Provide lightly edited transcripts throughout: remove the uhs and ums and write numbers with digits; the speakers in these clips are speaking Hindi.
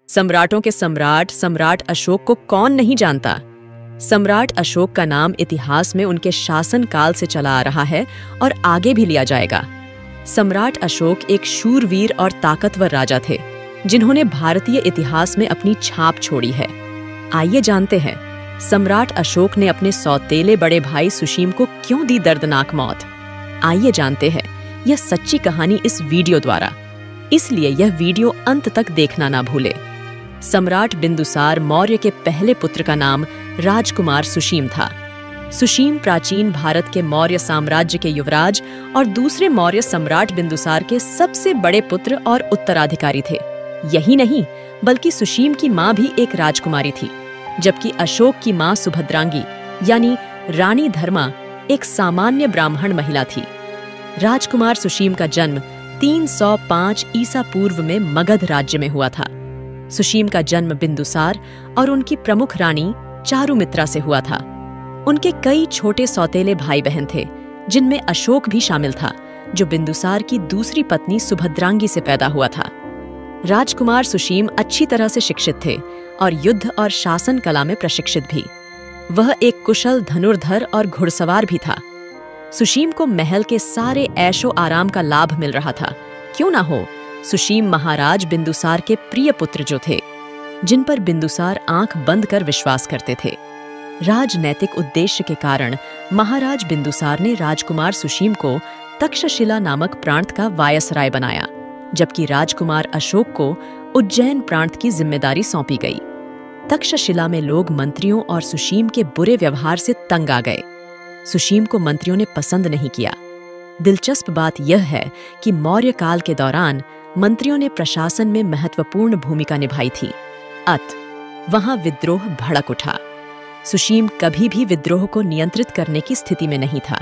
सम्राटों के सम्राट सम्राट अशोक को कौन नहीं जानता। सम्राट अशोक का नाम इतिहास में उनके शासन काल से चला आ रहा है और आगे भी लिया जाएगा। सम्राट अशोक एक शूरवीर और ताकतवर राजा थे जिन्होंने भारतीय इतिहास में अपनी छाप छोड़ी है। आइए जानते हैं सम्राट अशोक ने अपने सौतेले बड़े भाई सुशीम को क्यों दी दर्दनाक मौत। आइए जानते हैं यह सच्ची कहानी इस वीडियो द्वारा, इसलिए यह वीडियो अंत तक देखना ना भूले। सम्राट बिंदुसार मौर्य के पहले पुत्र का नाम राजकुमार सुशीम था। सुशीम प्राचीन भारत के मौर्य साम्राज्य के युवराज और दूसरे मौर्य सम्राट बिंदुसार के सबसे बड़े पुत्र और उत्तराधिकारी थे। यही नहीं, बल्कि सुशीम की मां भी एक राजकुमारी थी, जबकि अशोक की मां सुभद्रांगी यानी रानी धर्मा एक सामान्य ब्राह्मण महिला थी। राजकुमार सुशीम का जन्म 305 ईसा पूर्व में मगध राज्य में हुआ था। सुशीम का जन्म बिंदुसार और उनकी प्रमुख रानी चारुमित्रा से हुआ था। उनके कई छोटे सौतेले भाई बहन थे, जिनमें अशोक भी शामिल था, जो बिंदुसार की दूसरी पत्नी सुभद्रांगी से पैदा हुआ था। राजकुमार सुशीम अच्छी तरह से शिक्षित थे और युद्ध और शासन कला में प्रशिक्षित भी। वह एक कुशल धनुर्धर और घुड़सवार भी था। सुशीम को महल के सारे ऐशो आराम का लाभ मिल रहा था। क्यों ना हो, सुशीम महाराज बिंदुसार के प्रिय पुत्र जो थे, जिन पर बिंदुसार आंख बंद कर विश्वास करते थे। राजनैतिक उद्देश्य के कारण महाराज बिंदुसार ने राजकुमार सुशीम को तक्षशिला नामक प्रांत का वायसराय बनाया, जबकि राजकुमार अशोक को उज्जैन प्रांत की जिम्मेदारी सौंपी गई। तक्षशिला में लोग मंत्रियों और सुशीम के बुरे व्यवहार से तंग आ गए। सुशीम को मंत्रियों ने पसंद नहीं किया। दिलचस्प बात यह है कि मौर्य काल के दौरान मंत्रियों ने प्रशासन में महत्वपूर्ण भूमिका निभाई थी। वहां विद्रोह भड़क उठा। सुशीम कभी भी विद्रोह को नियंत्रित करने की स्थिति में नहीं था।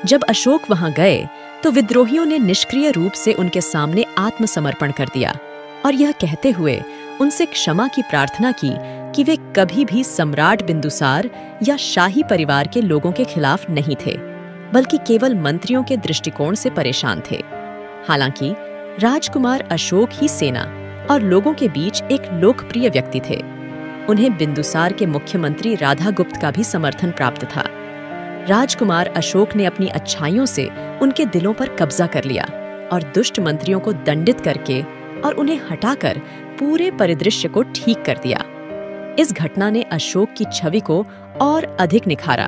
जब अशोक वहां गए तो विद्रोहियों ने निष्क्रिय रूप से उनके सामने आत्मसमर्पण कर दिया और यह कहते हुए उनसे क्षमा की प्रार्थना की कि वे कभी भी सम्राट बिंदुसार या शाही परिवार के लोगों के खिलाफ नहीं थे, बल्कि केवल मंत्रियों के दृष्टिकोण से परेशान थे। हालांकि राजकुमार अशोक ही सेना और लोगों के बीच एक लोकप्रिय व्यक्ति थे। उन्हें बिंदुसार के मुख्यमंत्री राधागुप्त का भी समर्थन प्राप्त था। राजकुमार अशोक ने अपनी अच्छाइयों से उनके दिलों पर कब्जा कर लिया और दुष्ट मंत्रियों को दंडित करके और उन्हें हटाकर पूरे परिदृश्य को ठीक कर दिया। इस घटना ने अशोक की छवि को और अधिक निखारा।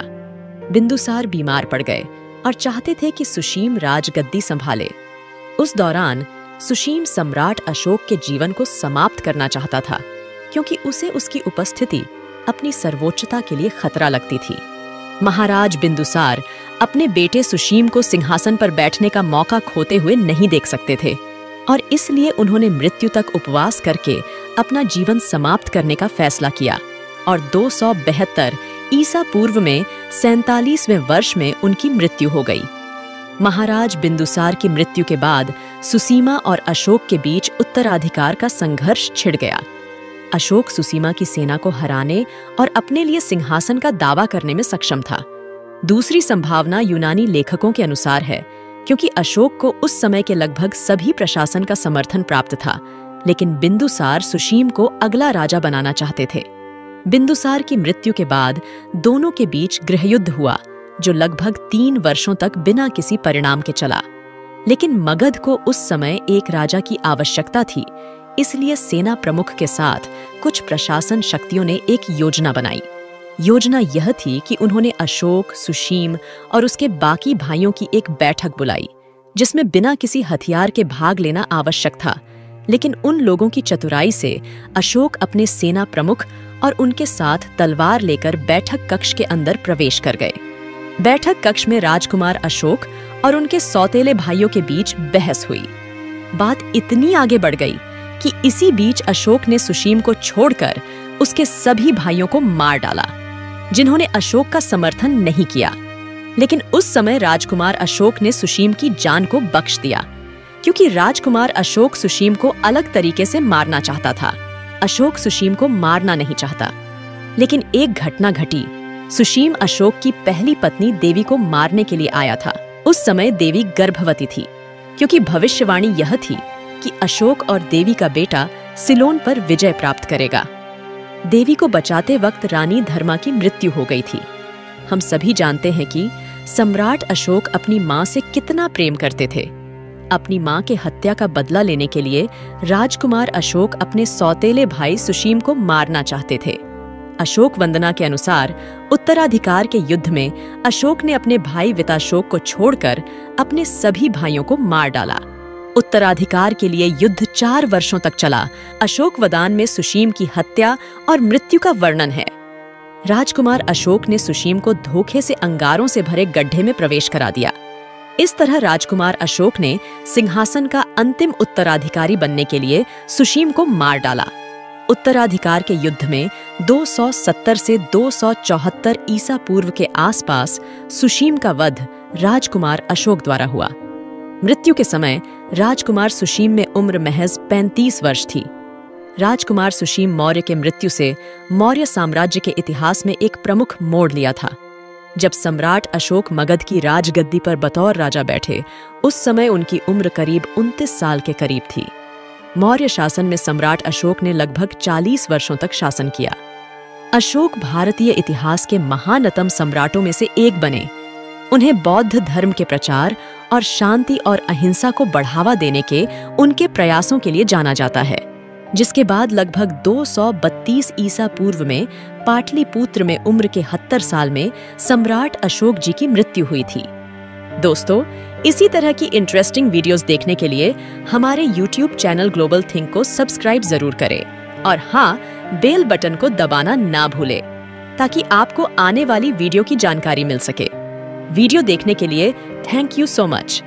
बिंदुसार बीमार पड़ गए और चाहते थे कि सुशीम राजगद्दी संभाले। उस दौरान सुशीम सम्राट अशोक के जीवन को समाप्त करना चाहता था, क्योंकि उसे उसकी उपस्थिति अपनी सर्वोच्चता के लिए खतरा लगती थी। महाराज बिंदुसार अपने बेटे सुशीम को सिंहासन पर बैठने का मौका खोते हुए नहीं देख सकते थे और इसलिए उन्होंने मृत्यु तक उपवास करके अपना जीवन समाप्त करने का फैसला किया और 272 ईसा पूर्व में 47वें वर्ष में उनकी मृत्यु हो गई। महाराज बिंदुसार की मृत्यु के बाद सुसीमा और अशोक के बीच उत्तराधिकार का संघर्ष छिड़ गया। अशोक सुसीमा की सेना को हराने और अपने लिए सिंहासन का दावा करने में सक्षम था। दूसरी संभावना यूनानी लेखकों के अनुसार है, क्योंकि अशोक को उस समय के लगभग सभी प्रशासन का समर्थन प्राप्त था, लेकिन बिंदुसार सुशीम को अगला राजा बनाना चाहते थे। बिंदुसार की मृत्यु के बाद दोनों के बीच गृहयुद्ध हुआ, जो लगभग 3 वर्षों तक बिना किसी परिणाम के चला। लेकिन मगध को उस समय एक राजा की आवश्यकता थी, इसलिए सेना प्रमुख के साथ कुछ प्रशासन शक्तियों ने एक योजना बनाई। योजना यह थी कि उन्होंने अशोक, सुशीम और उसके बाकी भाइयों की एक बैठक बुलाई, जिसमें बिना किसी हथियार के भाग लेना आवश्यक था। लेकिन उन लोगों की चतुराई से अशोक अपने सेना प्रमुख और उनके साथ तलवार लेकर बैठक कक्ष के अंदर प्रवेश कर गए। बैठक कक्ष में राजकुमार अशोक और उनके सौतेले भाइयों के बीच बहस हुई। बात इतनी आगे बढ़ गई कि इसी बीच अशोक ने सुशीम को छोड़कर उसके सभी भाइयों को मार डाला, जिन्होंने अशोक का समर्थन नहीं किया। लेकिन उस समय राजकुमार अशोक ने सुशीम की जान को बख्श दिया, क्योंकि राजकुमार अशोक सुशीम को अलग तरीके से मारना चाहता था। अशोक सुशीम को मारना नहीं चाहता। लेकिन एक घटना घटी। सुशीम अशोक की पहली पत्नी देवी को मारने के लिए आया था। उस समय देवी गर्भवती थी, क्योंकि भविष्यवाणी यह थी कि अशोक और देवी का बेटा सिलोन पर विजय प्राप्त करेगा। देवी को बचाते वक्त रानी धर्मा की मृत्यु हो गई थी। हम सभी जानते हैं कि सम्राट अशोक अपनी मां से कितना प्रेम करते थे। अपनी मां के हत्या का बदला लेने के लिए राजकुमार अशोक अपने सौतेले भाई सुशीम को मारना चाहते थे। अशोक वंदना के अनुसार उत्तराधिकार के युद्ध में अशोक ने अपने भाई विताशोक को छोड़कर अपने सभी भाइयों को मार डाला। उत्तराधिकार के लिए युद्ध 4 वर्षों तक चला। अशोकवदान में सुशीम की हत्या और मृत्यु का वर्णन है। राजकुमार अशोक ने सुशीम को धोखे से अंगारों से भरे गड्ढे में प्रवेश करा दिया। इस तरह राजकुमार अशोक ने सिंहासन का अंतिम उत्तराधिकारी बनने के लिए सुशीम को मार डाला। उत्तराधिकार के युद्ध में 270 से 274 ईसा पूर्व के आसपास सुशीम का वध राजकुमार अशोक द्वारा हुआ। मृत्यु के समय राजकुमार सुशीम में उम्र महज 35 वर्ष थी। राजकुमार सुशीम मौर्य के मृत्यु से मौर्य साम्राज्य के इतिहास में एक प्रमुख मोड़ लिया था। जब सम्राट अशोक मगध की राजगद्दी पर बतौर राजा बैठे, उस समय उनकी उम्र करीब 29 साल के करीब थी। मौर्य शासन में सम्राट अशोक ने लगभग 40 वर्षों तक शासन किया। अशोक भारतीय इतिहास के महानतम सम्राटों में से एक बने। उन्हें बौद्ध धर्म के प्रचार और शांति और अहिंसा को बढ़ावा देने के उनके प्रयासों के लिए जाना जाता है, जिसके बाद लगभग 232 ईसा पूर्व में पाटलिपुत्र में उम्र के 70 साल में सम्राट अशोक जी की मृत्यु हुई थी। दोस्तों, इसी तरह की इंटरेस्टिंग वीडियोस देखने के लिए हमारे YouTube चैनल ग्लोबल थिंक को सब्सक्राइब जरूर करें और हाँ, बेल बटन को दबाना ना भूलें ताकि आपको आने वाली वीडियो की जानकारी मिल सके। वीडियो देखने के लिए थैंक यू सो मच।